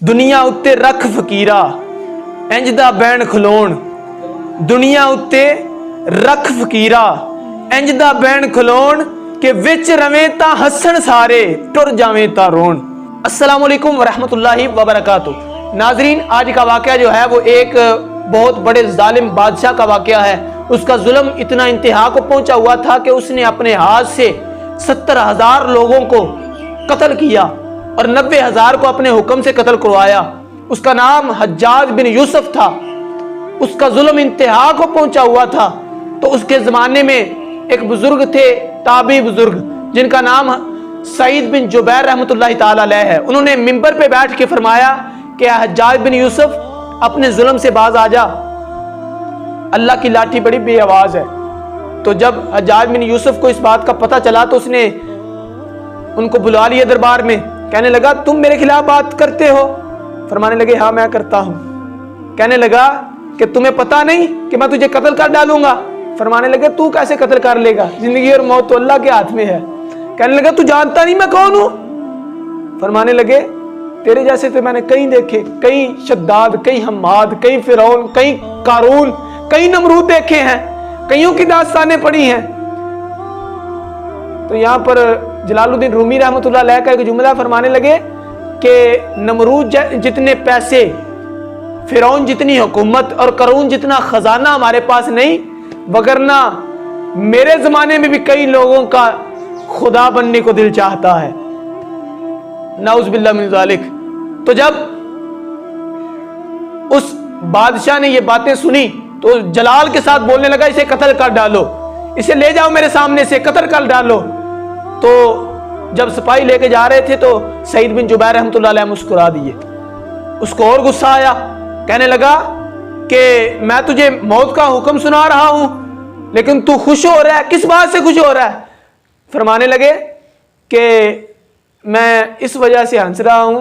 दुनिया उत्ते रख फकीरा इंज दा बैण खलोण। दुनिया उत्ते रख फकीरा इंज दा बैण खलोण के विच रवें ता हसन सारे टुर जावें ता रोण। अस्सलामुअलैकुम वरहमतुल्लाहि वबरकातुहू। नाजरीन, आज का वाक़या जो है वो एक बहुत बड़े जालिम बादशाह का वाक़या है। उसका जुल्म इतना इंतहा को पहुंचा हुआ था कि उसने अपने हाथ से 70,000 लोगों को कत्ल किया और 90,000 को अपने हुक्म से कत्ल करवाया। उसका नाम हज्जाज बिन यूसुफ था। उसका जुल्म इंतहा को पहुंचा हुआ था। तो उसके ज़माने में एक बुजुर्ग थे, ताबी बुजुर्ग, जिनका नाम सईद बिन जुबैर रहमतुल्लाहि ताला अलैह है। उन्होंने मिंबर पे बैठ के फरमाया कि हज्जाज बिन यूसुफ अपने जुल्म से बाज आ जा, अल्लाह की लाठी बड़ी बेआवाज है। तो जब हज्जाज बिन यूसुफ को इस बात का पता चला तो उसने उनको बुला लिया दरबार में। कहने लगा, तुम मेरे खिलाफ बात करते हो? फरमाने लगे, हाँ मैं करता हूं। कहने लगा कि तुम्हें पता नहीं कि मैं तुझे कत्ल कर डालूंगा? फरमाने लगे, तू कैसे कत्ल कर लेगा? जिंदगी और मौत तो अल्लाह के हाथ में है। कहने लगा, तू जानता नहीं मैं कौन हूं? फरमाने लगे, तेरे जैसे तो मैंने कई देखे, कई शद्दाद, कई हम्माद, कई फिरौन, कई कारून, कई नमरूद देखे हैं, कईयों की दास्तानें पढ़ी हैं। तो यहाँ पर जलालुद्दीन रूमी रहमतुल्लाह अलैह का एक जुमला फरमाने लगे कि नमरूद जितने पैसे, फिरौन जितनी हुकूमत और करून जितना खजाना हमारे पास नहीं, वगरना मेरे जमाने में भी कई लोगों का खुदा बनने को दिल चाहता है। नाउज़ बिल्लाह मिन ज़ालिक। तो जब उस बादशाह ने ये बातें सुनी तो जलाल के साथ बोलने लगा, इसे कत्ल कर डालो, इसे ले जाओ मेरे सामने से, कत्ल कर डालो। तो जब सिपाही लेके जा रहे थे तो सईद बिन जुबैर रहमतुल्लाह अलैह मुस्कुरा दिए। उसको और गुस्सा आया। कहने लगा कि मैं तुझे मौत का हुक्म सुना रहा हूं लेकिन तू खुश हो रहा है, किस बात से खुश हो रहा है? फरमाने लगे कि मैं इस वजह से हंस रहा हूं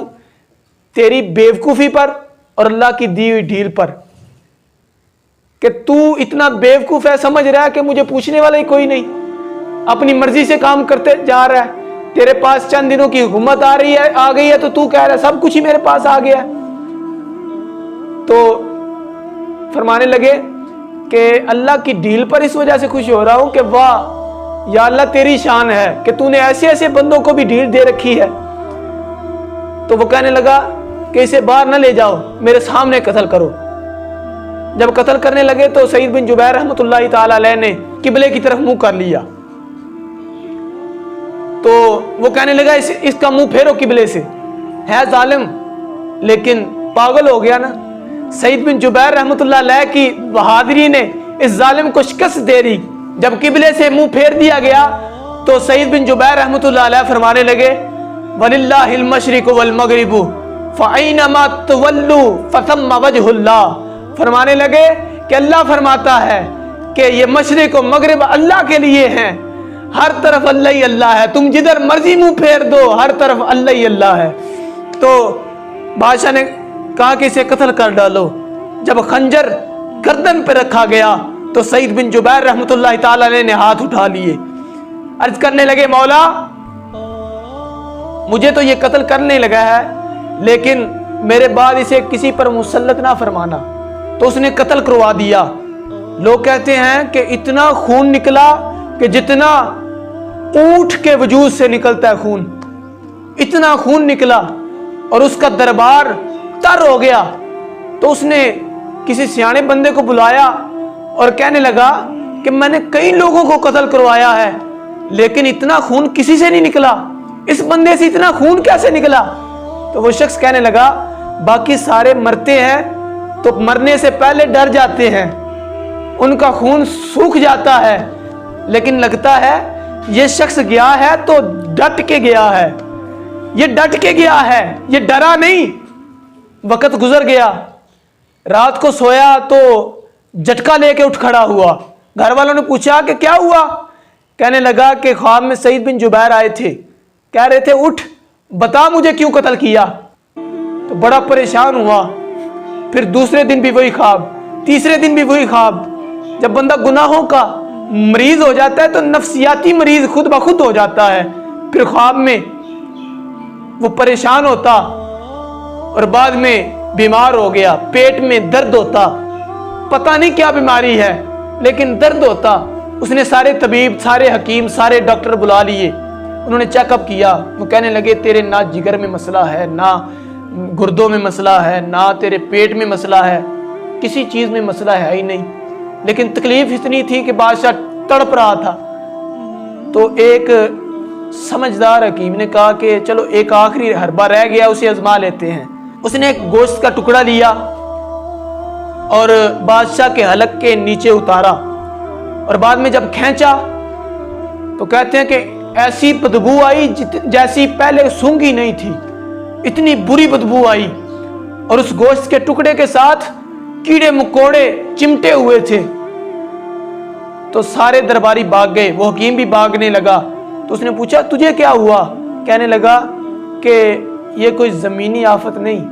तेरी बेवकूफ़ी पर और अल्लाह की दी हुई ढील पर, कि तू इतना बेवकूफ़ है, समझ रहा है कि मुझे पूछने वाला ही कोई नहीं, अपनी मर्जी से काम करते जा रहा है। तेरे पास चंद दिनों की हुकूमत आ गई है तो तू कह रहा है सब कुछ ही मेरे पास आ गया है। तो फरमाने लगे कि अल्लाह की ढील पर इस वजह से खुश हो रहा हूं कि वाह या अल्लाह तेरी शान है कि तूने ऐसे ऐसे बंदों को भी ढील दे रखी है। तो वो कहने लगा कि इसे बाहर न ले जाओ, मेरे सामने कत्ल करो। जब कत्ल करने लगे तो सईद बिन जुबैर रहमतुल्लाहि ताला अलैह ने किबले की तरफ मुंह कर लिया। तो वो कहने लगा, इसका मुंह फेरो किबले से, है जालिम लेकिन पागल हो गया ना। सईद बिन जुबैर रहमतुल्लाह अलैह की बहादुरी ने इस जालिम को शिकस्त दे दी। जब किबले से मुंह फेर दिया गया तो सईद बिन जुबैर रहमतुल्लाह अलैह फरमाने लगे, वलिल्लाहिल मशरिकु वल मगरिबु फअइनमा तुवल्लु फथम्मा वजहुल्लाह। फरमाने लगे कि अल्लाह फरमाता है कि ये मशरिक और मगरिब अल्लाह के लिए हैं, हर तरफ अल्लाह ही अल्लाह है, तुम जिधर मर्जी मुंह फेर दो हर तरफ अल्लाह ही अल्लाह है। तो बादशाह ने कहा कि इसे कत्ल कर डालो। जब खंजर गर्दन पे रखा गया तो सईद बिन जुबैर रहमतुल्लाहि ताला अलैह ने हाथ उठा लिए। अर्ज करने लगे, मौला मुझे तो ये कत्ल करने लगा है लेकिन मेरे बाद इसे किसी पर मुसल्लत ना फरमाना। तो उसने कत्ल करवा दिया। लोग कहते हैं कि इतना खून निकला कि जितना ऊंट के वजूद से निकलता है खून, इतना खून निकला और उसका दरबार तर हो गया। तो उसने किसी सियाने बंदे को बुलाया और कहने लगा कि मैंने कई लोगों को कत्ल करवाया है लेकिन इतना खून किसी से नहीं निकला, इस बंदे से इतना खून कैसे निकला? तो वो शख्स कहने लगा, बाकी सारे मरते हैं तो मरने से पहले डर जाते हैं, उनका खून सूख जाता है, लेकिन लगता है ये शख्स गया है तो डट के गया है, ये डट के गया है, ये डरा नहीं। वक्त गुजर गया, रात को सोया तो झटका लेके उठ खड़ा हुआ। घर वालों ने पूछा कि क्या हुआ? कहने लगा कि ख्वाब में सईद बिन जुबैर आए थे, कह रहे थे उठ बता मुझे क्यों कत्ल किया। तो बड़ा परेशान हुआ। फिर दूसरे दिन भी वही ख्वाब, तीसरे दिन भी वही ख्वाब। जब बंदा गुनाहों का मरीज हो जाता है तो नफ्सियाती मरीज खुद ब खुद हो जाता है। फिर ख्वाब में वो परेशान होता اور بعد میں بیمار ہو گیا، پیٹ میں درد ہوتا، پتہ نہیں کیا بیماری ہے لیکن درد ہوتا۔ اس نے سارے طبیب، سارے حکیم، سارے ڈاکٹر بلا لیے، انہوں نے چیک اپ کیا، وہ کہنے لگے تیرے نہ جگر میں مسئلہ ہے، نہ گردوں میں مسئلہ ہے، نہ تیرے پیٹ میں مسئلہ ہے، کسی چیز میں مسئلہ ہے ہی نہیں، لیکن تکلیف اتنی تھی کہ بادشاہ تڑپ رہا تھا۔ تو ایک سمجھدار حکیم نے کہا کہ چلو ایک آخری حربہ رہ گیا، اسے آزما لیتے ہیں۔ اس نے ایک گوشت کا ٹکڑا لیا اور بادشاہ کے حلق کے نیچے اتارا، اور بعد میں جب کھینچا تو کہتے ہیں کہ ایسی بدبو آئی جیسی پہلے سونگھی نہیں تھی، اتنی بری بدبو آئی، اور اس گوشت کے ٹکڑے کے ساتھ کیڑے مکوڑے چمٹے ہوئے تھے۔ تو سارے درباری بھاگ گئے، وہ حکیم بھی بھاگنے لگا۔ تو اس نے پوچھا تجھے کیا ہوا؟ کہنے لگا کہ یہ کوئی زمینی آفت نہیں،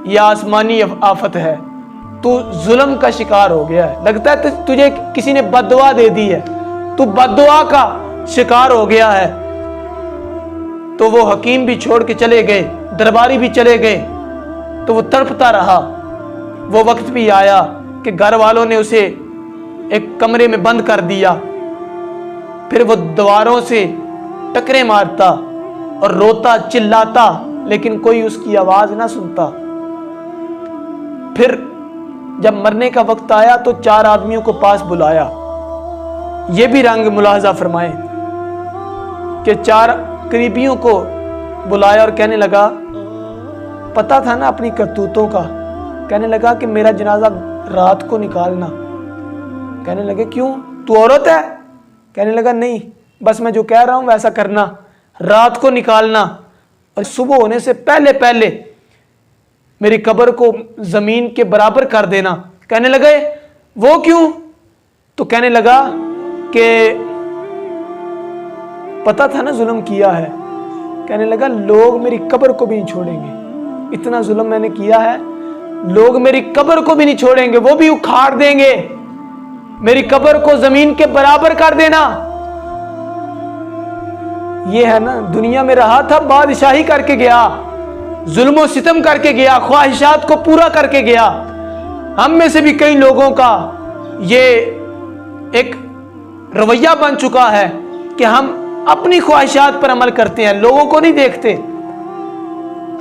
یہ آسمانی آفت ہے، تو ظلم کا شکار ہو گیا ہے، لگتا ہے تجھے کسی نے بد دعا دے دی ہے، تو بد دعا کا شکار ہو گیا ہے۔ تو وہ حکیم بھی چھوڑ کے چلے گئے، درباری بھی چلے گئے، تو وہ تڑپتا رہا۔ وہ وقت بھی آیا کہ گھر والوں نے اسے ایک کمرے میں بند کر دیا، پھر وہ دیواروں سے ٹکرے مارتا اور روتا چلاتا، لیکن کوئی اس کی آواز نہ سنتا۔ پھر جب مرنے کا وقت آیا تو 4 آدمیوں کو پاس بلایا۔ یہ بھی رنگ ملاحظہ فرمائیں کہ 4 قریبیوں کو بلایا اور کہنے لگا، پتا تھا نا اپنی کرتوتوں کا، کہنے لگا کہ میرا جنازہ رات کو نکالنا۔ کہنے لگے کیوں؟ تو عورت ہے؟ کہنے لگا نہیں، بس میں جو کہہ رہا ہوں ویسا کرنا، رات کو نکالنا اور صبح ہونے سے پہلے پہلے میری قبر کو زمین کے برابر کر دینا۔ کہنے لگے وہ کیوں؟ تو کہنے لگا کہ پتا تھا نا ظلم کیا ہے۔ کہنے لگا لوگ میری قبر کو بھی نہیں چھوڑیں گے، اتنا ظلم میں نے کیا ہے، لوگ میری قبر کو بھی نہیں چھوڑیں گے، وہ بھی اکھاڑ دیں گے، میری قبر کو زمین کے برابر کر دینا۔ یہ ہے نا، دنیا میں رہا تھا، بادشاہی کر کے گیا، ظلم و ستم کر کے گیا، خواہشات کو پورا کر کے گیا۔ ہم میں سے بھی کئی لوگوں کا یہ ایک رویہ بن چکا ہے کہ ہم اپنی خواہشات پر عمل کرتے ہیں، لوگوں کو نہیں دیکھتے۔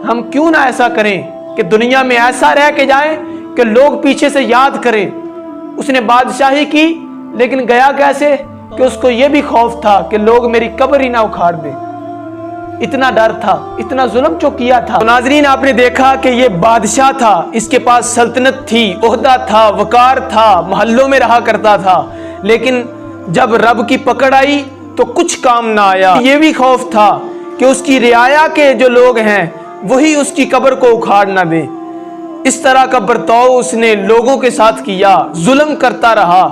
ہم کیوں نہ ایسا کریں کہ دنیا میں ایسا رہ کے جائیں کہ لوگ پیچھے سے یاد کریں اس نے بادشاہی کی، لیکن گیا کیسے کہ اس کو یہ بھی خوف تھا کہ لوگ میری قبر ہی نہ اکھاڑ دیں، اتنا ڈر تھا، اتنا ظلم جو کیا تھا۔ ناظرین، آپ نے دیکھا کہ یہ بادشاہ تھا، اس کے پاس سلطنت تھی، عہدہ تھا، وقار تھا، محلوں میں رہا کرتا تھا، لیکن جب رب کی پکڑ آئی تو کچھ کام نہ آیا۔ یہ بھی خوف تھا کہ اس کی رعایا کے جو لوگ ہیں وہی اس کی قبر کو اکھاڑ نہ دیں۔ اس طرح کا برتاؤ اس نے لوگوں کے ساتھ کیا، ظلم کرتا رہا،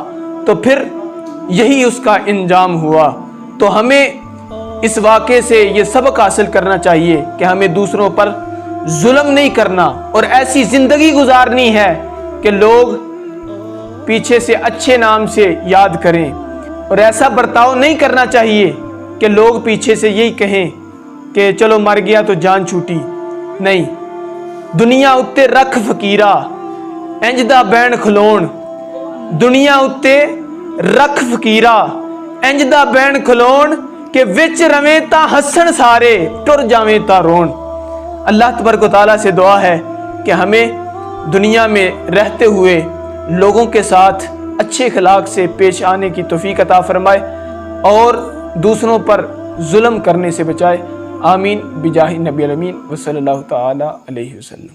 تو پھر یہی اس کا انجام ہوا۔ تو ہمیں اس واقعے سے یہ سبق حاصل کرنا چاہیے کہ ہمیں دوسروں پر ظلم نہیں کرنا اور ایسی زندگی گزارنی ہے کہ لوگ پیچھے سے اچھے نام سے یاد کریں، اور ایسا برتاؤ نہیں کرنا چاہیے کہ لوگ پیچھے سے یہی کہیں کہ چلو مر گیا تو جان چھوٹی۔ نہیں، دنیا اتے رکھ فقیرا انجدہ بین کھلون، دنیا اتے رکھ فقیرا انجدہ بین کھلون کہ وچ رویں تا ہسن سارے ٹر جاویں تا رون۔ اللہ تبارک و تعالیٰ سے دعا ہے کہ ہمیں دنیا میں رہتے ہوئے لوگوں کے ساتھ اچھے اخلاق سے پیش آنے کی توفیق عطا فرمائے اور دوسروں پر ظلم کرنے سے بچائے۔ آمین بجاہ نبی الامین وصلی اللہ تعالی علیہ وسلم۔